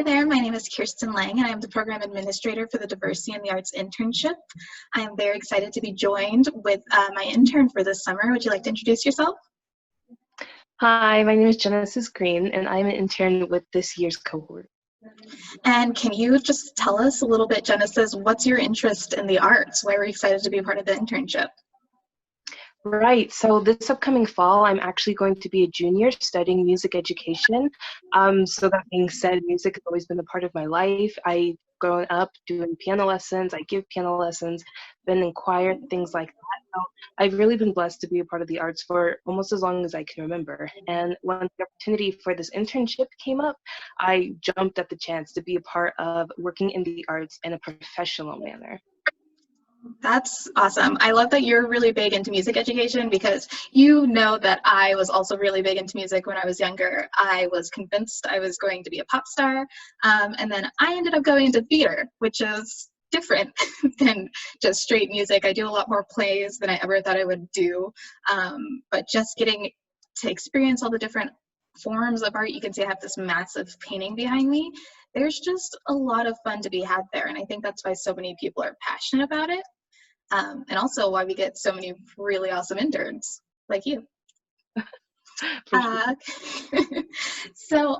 Hi there, my name is Kirsten Lang and I am the Program Administrator for the Diversity in the Arts internship. I am very excited to be joined with my intern for this summer. Would you like to introduce yourself? Hi, my name is Genesis Green and I'm an intern with this year's cohort. And can you just tell us a little bit, Genesis, what's your interest in the arts? Why were you excited to be a part of the internship? Right, so this upcoming fall, I'm actually going to be a junior studying music education. So that being said, music has always been a part of my life. I've grown up doing piano lessons, I give piano lessons, been in choir, things like that. So I've really been blessed to be a part of the arts for almost as long as I can remember. And when the opportunity for this internship came up, I jumped at the chance to be a part of working in the arts in a professional manner. That's awesome. I love that you're really big into music education because you know that I was also really big into music when I was younger. I was convinced I was going to be a pop star, and then I ended up going into theater, which is different than just straight music. I do a lot more plays than I ever thought I would do, but just getting to experience all the different forms of art. You can see I have this massive painting behind me. There's just a lot of fun to be had there, and I think that's why so many people are passionate about it, and also why we get so many really awesome interns like you. For sure. So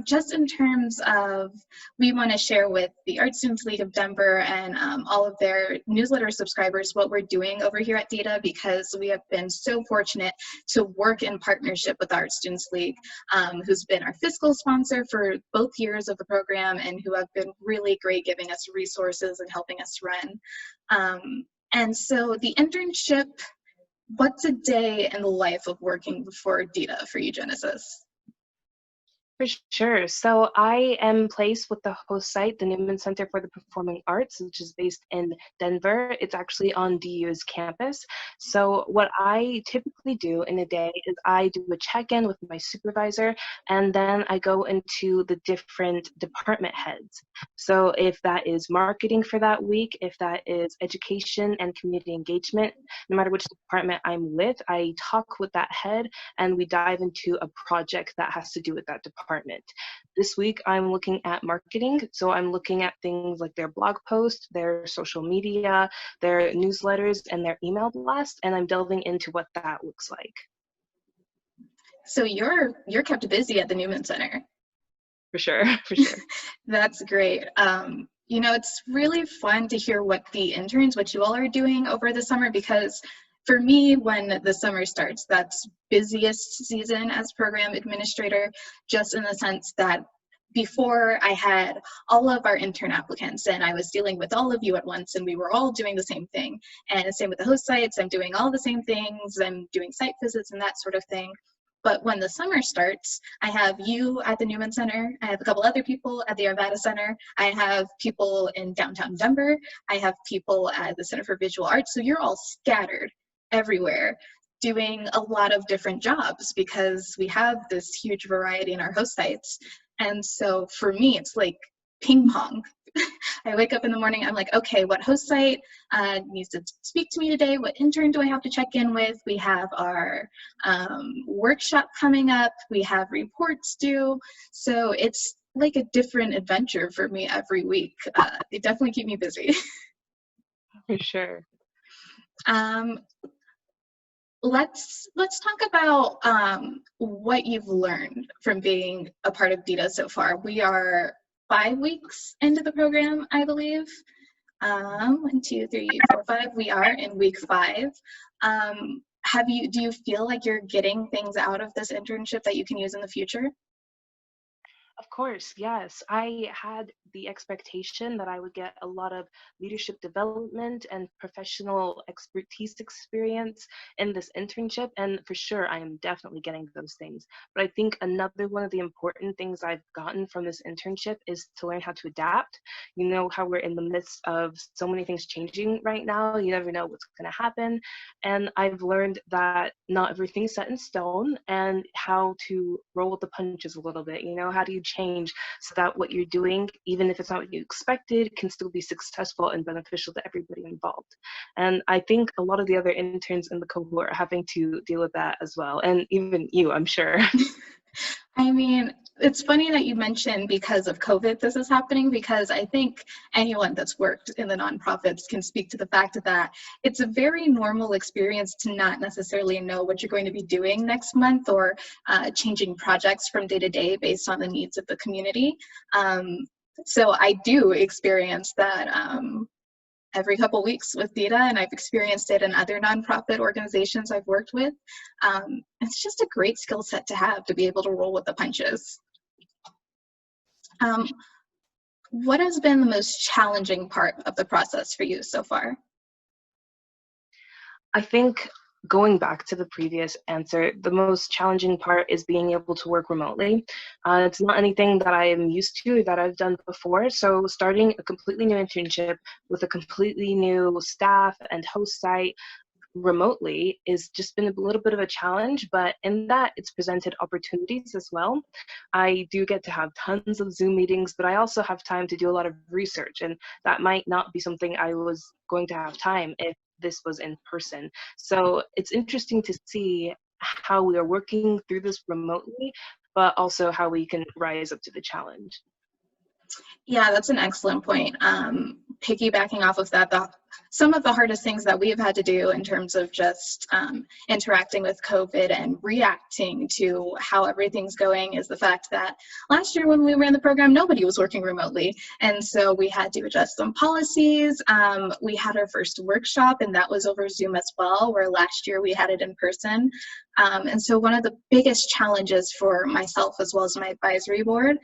just in terms of, we want to share with the Art Students League of Denver and all of their newsletter subscribers what we're doing over here at DITA, because we have been so fortunate to work in partnership with the Art Students League, who's been our fiscal sponsor for both years of the program and who have been really great giving us resources and helping us run. And so the internship, what's a day in the life of working for DITA for you, Genesis? For sure. So I am placed with the host site, the Newman Center for the Performing Arts, which is based in Denver. It's actually on DU's campus. So what I typically do in a day is I do a check-in with my supervisor, and then I go into the different department heads. So if that is marketing for that week, if that is education and community engagement, no matter which department I'm with, I talk with that head and we dive into a project that has to do with that department. This week, I'm looking at marketing. So I'm looking at things like their blog posts, their social media, their newsletters, and their email blast, and I'm delving into what that looks like. So you're kept busy at the Newman Center. For sure, for sure. That's great. You know, it's really fun to hear what you all are doing over the summer, because for me, when the summer starts, that's busiest season as program administrator, just in the sense that before I had all of our intern applicants and I was dealing with all of you at once and we were all doing the same thing. And the same with the host sites, I'm doing all the same things, I'm doing site visits and that sort of thing. But when the summer starts, I have you at the Newman Center, I have a couple other people at the Arvada Center, I have people in downtown Denver, I have people at the Center for Visual Arts, so you're all scattered everywhere doing a lot of different jobs because we have this huge variety in our host sites. And so for me, it's like ping pong. I wake up in the morning, I'm like, okay, what host site needs to speak to me today? What intern do I have to check in with? We have our workshop coming up. We have reports due. So it's like a different adventure for me every week. They definitely keep me busy. For sure. Let's talk about what you've learned from being a part of DITA so far. We are 5 weeks into the program, I believe. 1, 2, 3, 4, 5. We are in week 5. Do you feel like you're getting things out of this internship that you can use in the future? Of course, yes. I had the expectation that I would get a lot of leadership development and professional expertise experience in this internship, and for sure, I am definitely getting those things. But I think another one of the important things I've gotten from this internship is to learn how to adapt. You know how we're in the midst of so many things changing right now. You never know what's going to happen. And I've learned that not everything's set in stone and how to roll with the punches a little bit. You know, how do you change so that what you're doing, even if it's not what you expected, can still be successful and beneficial to everybody involved. And I think a lot of the other interns in the cohort are having to deal with that as well. And even you, I'm sure. I mean, it's funny that you mentioned because of COVID this is happening, because I think anyone that's worked in the nonprofits can speak to the fact that it's a very normal experience to not necessarily know what you're going to be doing next month, or changing projects from day to day based on the needs of the community. Um, so I do experience that every couple weeks with DITA, and I've experienced it in other nonprofit organizations I've worked with. It's just a great skill set to have, to be able to roll with the punches. Um, what has been the most challenging part of the process for you so far? I think going back to the previous answer, the most challenging part is being able to work remotely. It's not anything that I am used to, that I've done before. So starting a completely new internship with a completely new staff and host site remotely is just been a little bit of a challenge, but in that it's presented opportunities as well. I do get to have tons of Zoom meetings, but I also have time to do a lot of research, and that might not be something I was going to have time if this was in person. So it's interesting to see how we are working through this remotely, but also how we can rise up to the challenge. Yeah, that's an excellent point. Piggybacking off of that, some of the hardest things that we've had to do in terms of just interacting with COVID and reacting to how everything's going is the fact that last year when we ran the program, nobody was working remotely. And so we had to adjust some policies. We had our first workshop, and that was over Zoom as well, where last year we had it in person. And so one of the biggest challenges for myself, as well as my advisory board,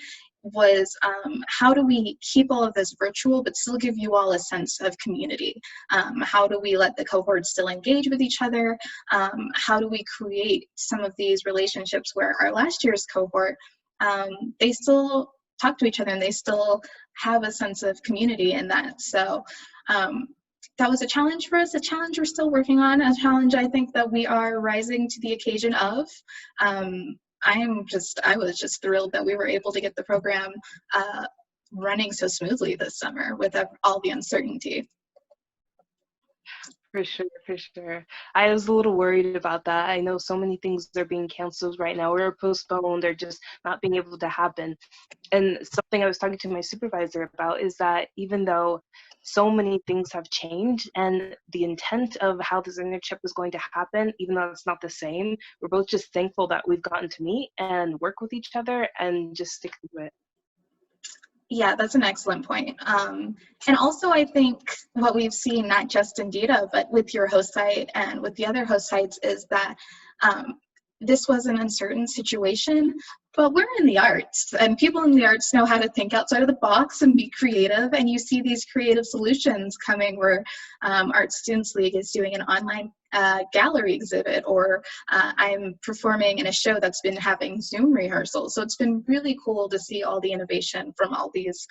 was how do we keep all of this virtual but still give you all a sense of community? How do we let the cohorts still engage with each other? How do we create some of these relationships where our last year's cohort, they still talk to each other and they still have a sense of community in that? So that was a challenge for us, a challenge we're still working on, a challenge I think that we are rising to the occasion of. I was just thrilled that we were able to get the program running so smoothly this summer with all the uncertainty. For sure, for sure. I was a little worried about that. I know so many things are being canceled right now or postponed or just not being able to happen. And something I was talking to my supervisor about is that even though so many things have changed and the intent of how this internship was going to happen, even though it's not the same, we're both just thankful that we've gotten to meet and work with each other and just stick to it. Yeah, that's an excellent point. And also, I think what we've seen, not just in DITA, but with your host site and with the other host sites, is that this was an uncertain situation, but we're in the arts, and people in the arts know how to think outside of the box and be creative. And you see these creative solutions coming where Art Students League is doing an online gallery exhibit, or I'm performing in a show that's been having Zoom rehearsals. So it's been really cool to see all the innovation from all these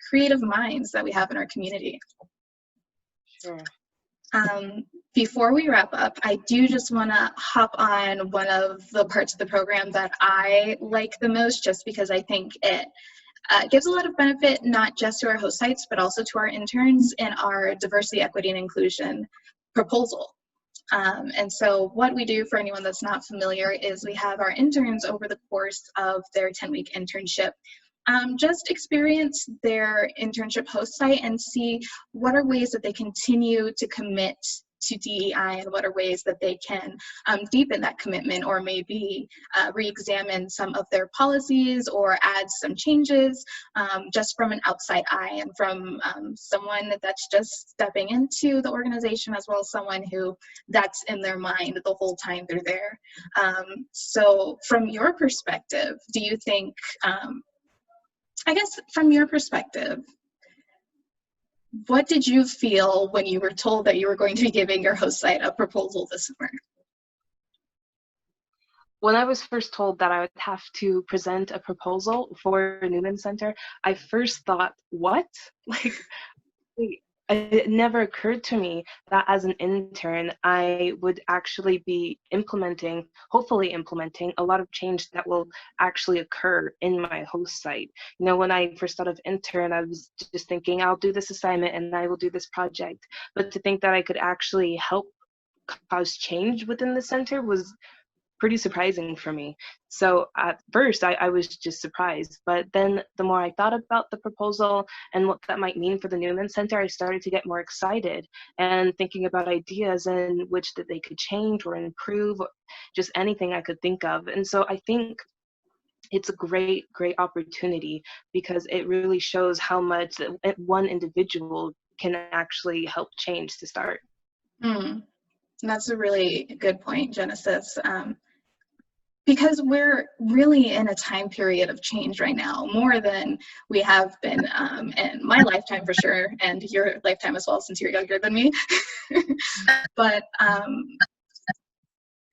creative minds that we have in our community. Sure. Before we wrap up, I do just want to hop on one of the parts of the program that I like the most, just because I think it gives a lot of benefit, not just to our host sites, but also to our interns in our diversity, equity, and inclusion proposal. And so what we do, for anyone that's not familiar, is we have our interns over the course of their 10-week internship just experience their internship host site and see what are ways that they continue to commit to DEI, and what are ways that they can deepen that commitment, or maybe re-examine some of their policies or add some changes just from an outside eye, and from someone that's just stepping into the organization, as well as someone who that's in their mind the whole time they're there. So from your perspective, do you think, I guess from your perspective, what did you feel when you were told that you were going to be giving your host site a proposal this summer? When I was first told that I would have to present a proposal for Newman Center, I first thought, what? Like, wait, it never occurred to me that as an intern, I would actually be hopefully implementing a lot of change that will actually occur in my host site. You know, when I first thought of intern, I was just thinking, I'll do this assignment and I will do this project. But to think that I could actually help cause change within the center was pretty surprising for me. So at first, I was just surprised, but then the more I thought about the proposal and what that might mean for the Newman Center, I started to get more excited and thinking about ideas in which that they could change or improve, or just anything I could think of. And so I think it's a great, great opportunity because it really shows how much one individual can actually help change to start. Mm, that's a really good point, Genesis. Because we're really in a time period of change right now, more than we have been in my lifetime for sure, and your lifetime as well, since you're younger than me. But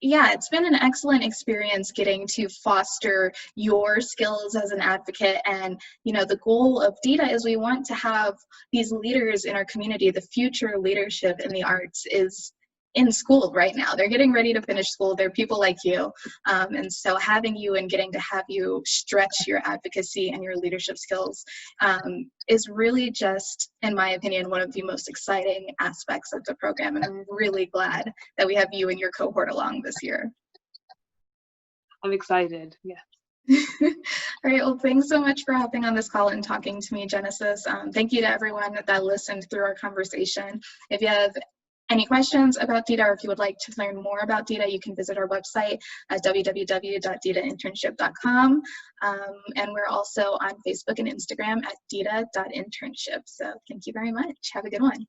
yeah, it's been an excellent experience getting to foster your skills as an advocate. And, you know, the goal of DITA is we want to have these leaders in our community. The future leadership in the arts is in school right now. They're getting ready to finish school. They're people like you. And so having you and getting to have you stretch your advocacy and your leadership skills is really just, in my opinion, one of the most exciting aspects of the program. And I'm really glad that we have you and your cohort along this year. I'm excited, yeah. All right, well, thanks so much for hopping on this call and talking to me, Genesis. Thank you to everyone that listened through our conversation. If you have any questions about DITA, or if you would like to learn more about DITA, you can visit our website at www.ditainternship.com. And we're also on Facebook and Instagram at dita.internship. So thank you very much. Have a good one.